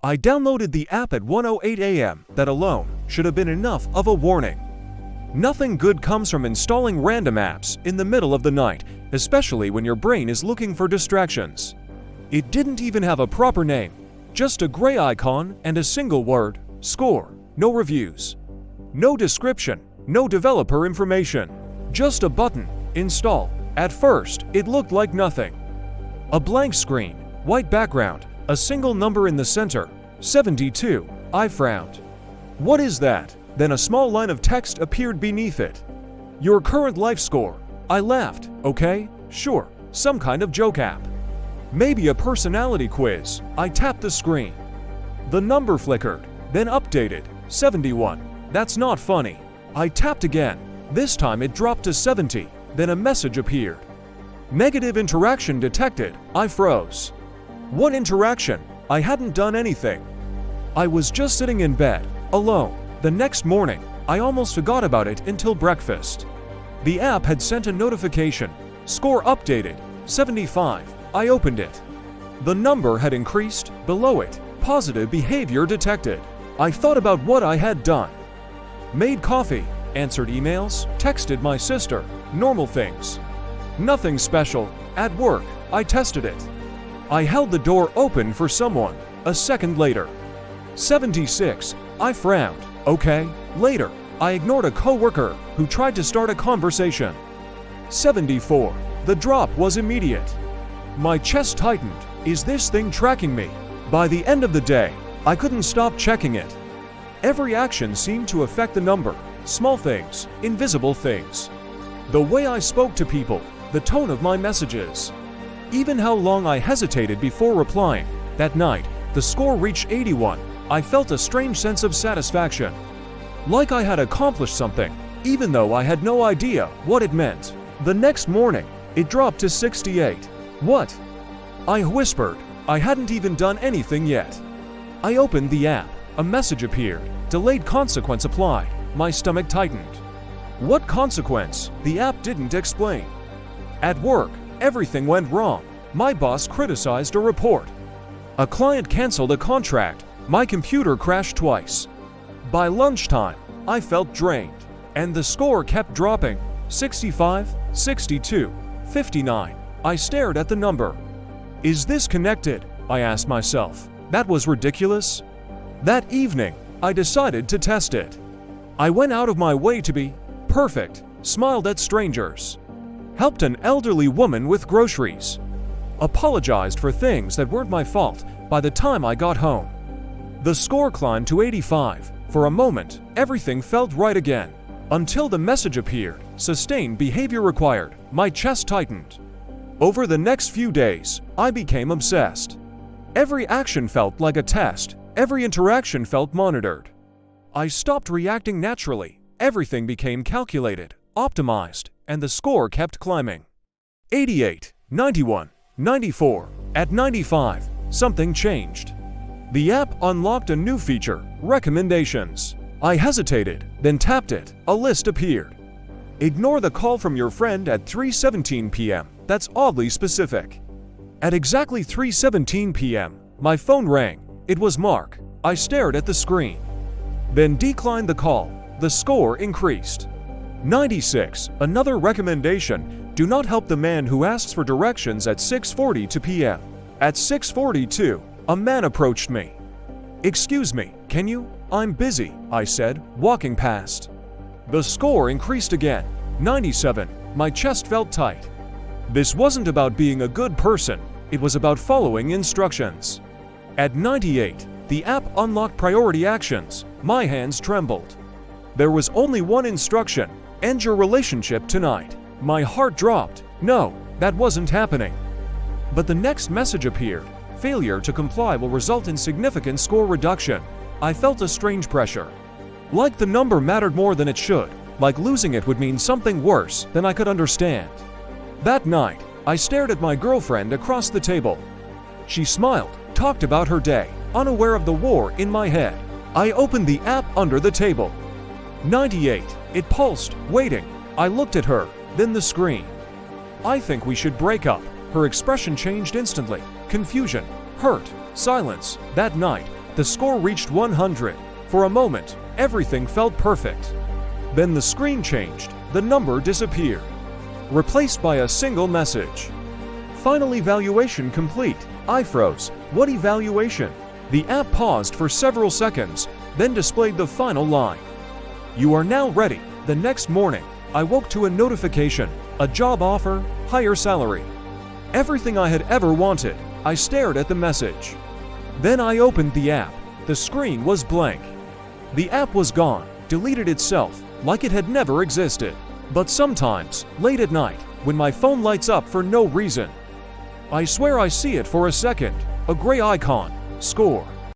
I downloaded the app at 1:08 a.m. That alone should have been enough of a warning. Nothing good comes from installing random apps in the middle of the night, especially when your brain is looking for distractions. It didn't even have a proper name, just a gray icon and a single word, score, no reviews. No description, no developer information, just a button, install. At first, it looked like nothing. A blank screen, white background, a single number in the center, 72. I frowned. What is that? Then a small line of text appeared beneath it. Your current life score. I laughed. Okay, sure, some kind of joke app. Maybe a personality quiz. I tapped the screen. The number flickered, then updated, 71. That's not funny. I tapped again. This time it dropped to 70, then a message appeared. Negative interaction detected. I froze. What interaction? I hadn't done anything. I was just sitting in bed, alone. The next morning, I almost forgot about it until breakfast. The app had sent a notification. Score updated, 75. I opened it. The number had increased. Below it, positive behavior detected. I thought about what I had done. Made coffee, answered emails, texted my sister, normal things. Nothing special. At work, I tested it. I held the door open for someone. A second later. 76. I frowned. Okay. Later, I ignored a coworker who tried to start a conversation. 74. The drop was immediate. My chest tightened. Is this thing tracking me? By the end of the day, I couldn't stop checking it. Every action seemed to affect the number. Small things, invisible things. The way I spoke to people, the tone of my messages. Even how long I hesitated before replying. That night, the score reached 81. I felt a strange sense of satisfaction. Like I had accomplished something, even though I had no idea what it meant. The next morning, it dropped to 68. What? I whispered. I hadn't even done anything yet. I opened the app. A message appeared. Delayed consequence applied. My stomach tightened. What consequence? The app didn't explain. At work, everything went wrong. My boss criticized a report. A client canceled a contract. My computer crashed twice. By lunchtime, I felt drained, and the score kept dropping. 65, 62, 59. I stared at the number. Is this connected? I asked myself. That was ridiculous. That evening, I decided to test it. I went out of my way to be perfect, smiled at strangers, helped an elderly woman with groceries, apologized for things that weren't my fault by the time I got home. The score climbed to 85. For a moment, everything felt right again, until the message appeared. Sustained behavior required. My chest tightened. Over the next few days, I became obsessed. Every action felt like a test. Every interaction felt monitored. I stopped reacting naturally. Everything became calculated, optimized, and the score kept climbing. 88, 91, 94. At 95, something changed. The app unlocked a new feature, recommendations. I hesitated, then tapped it. A list appeared. Ignore the call from your friend at 3:17 p.m. That's oddly specific. At exactly 3:17 p.m., my phone rang. It was Mark. I stared at the screen. Then declined the call. The score increased. 96. Another recommendation. Do not help the man who asks for directions at 6:42 p.m. At 6:42, a man approached me. Excuse me, can you? I'm busy, I said, walking past. The score increased again. 97. My chest felt tight. This wasn't about being a good person. It was about following instructions. At 98, the app unlocked priority actions. My hands trembled. There was only one instruction: end your relationship tonight. My heart dropped. No, that wasn't happening. But the next message appeared. Failure to comply will result in significant score reduction. I felt a strange pressure. Like the number mattered more than it should. Like losing it would mean something worse than I could understand. That night, I stared at my girlfriend across the table. She smiled, talked about her day, unaware of the war in my head. I opened the app under the table. 98. It pulsed, waiting. I looked at her, then the screen. I think we should break up. Her expression changed instantly. Confusion, hurt, silence. That night, The score reached 100. For a moment, everything felt perfect. Then the screen changed, the number disappeared, replaced by a single message. Final evaluation complete. I froze. What evaluation? The app paused for several seconds, then displayed the final line. You are now ready. The next morning, I woke to a notification, a job offer, higher salary. Everything I had ever wanted. I stared at the message. Then I opened the app. The screen was blank. The app was gone, deleted itself, like it had never existed. But sometimes, late at night, when my phone lights up for no reason, I swear I see it for a second, a gray icon, score.